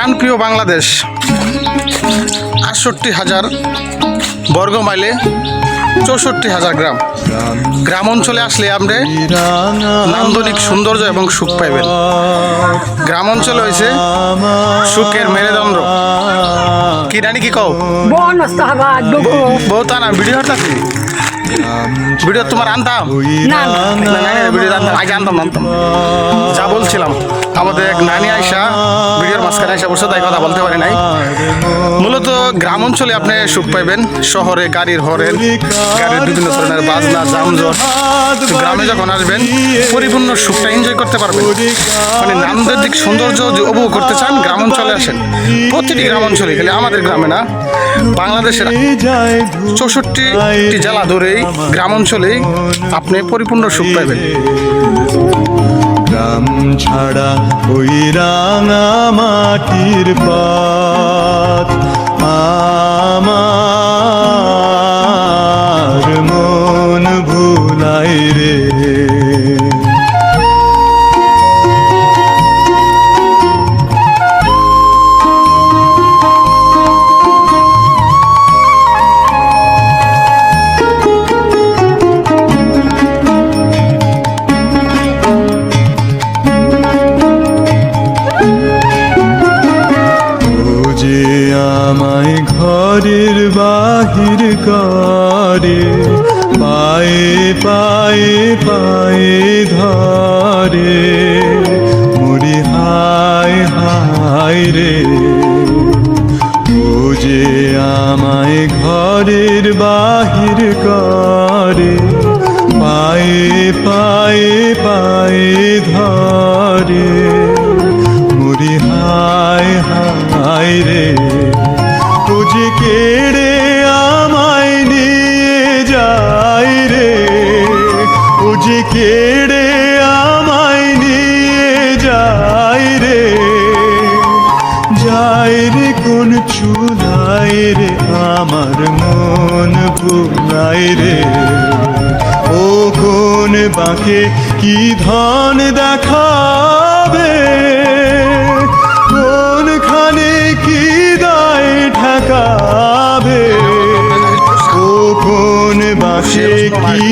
প্রাণপ্রিয় বাংলাদেশ ৬৮,০০০ বর্গ মাইলে ৬৪,০০০ গ্রাম। গ্রাম অঞ্চলে আসলে আপনি নান্দনিক সৌন্দর্য এবং সুখ পাইবেন। গ্রাম অঞ্চলে হয়েছে সুখের মেরুদণ্ড। কি রানী কি কও বউ তা না ভিডিও হঠাৎ ভিডিও তোমার আনতাম ভিডিও আগে আনতাম যা বলছিলাম আমাদের এক নানি আয়সা ভিডিওর মাঝখানে আয়সা বসে তাই কথা বলতে পারি নাই। মূলত গ্রাম অঞ্চলে আপনি সুখ পাইবেন। শহরে গাড়ির হরেন, গাড়ির বিভিন্ন ধরনের বাজনা যানজট, গ্রামে যখন আসবেন পরিপূর্ণ সুখটা এনজয় করতে পারবেন। মানে নান্দনিক সৌন্দর্য যে উপভোগ করতে চান গ্রাম অঞ্চলে আসেন। প্রতিটি গ্রাম অঞ্চলে খালি আমাদের গ্রামে না, বাংলাদেশের ৬৪টি জেলা ধরেই গ্রাম অঞ্চলেই আপনি পরিপূর্ণ সুখ পাইবেন। গ্রাম ছাড়া ওই রাঙা মাটির পথ আমার মন ভুলাই রে। আমায় ঘরের বাহির করে পায়ে পায়ে পায়ে ধরে মুড়ি হায় হায় রে। ও যে আমায় ঘরের বাহির করে পায়ে পায়ে পায়ে ধরে মুড়ি হায় হায় রে। ও যে কেড়ে আমায় নিয়ে যায় রে, ও যে কেড়ে আমায় নিয়ে যায় রে। যায় রে কোন চুলায় রে আমার মন ভুলায় রে। ও কোন বাঁকে কি ধন দেখাবে, কোনখানে কি দায় ঠেকাবে। ও কোন বাঁকে কি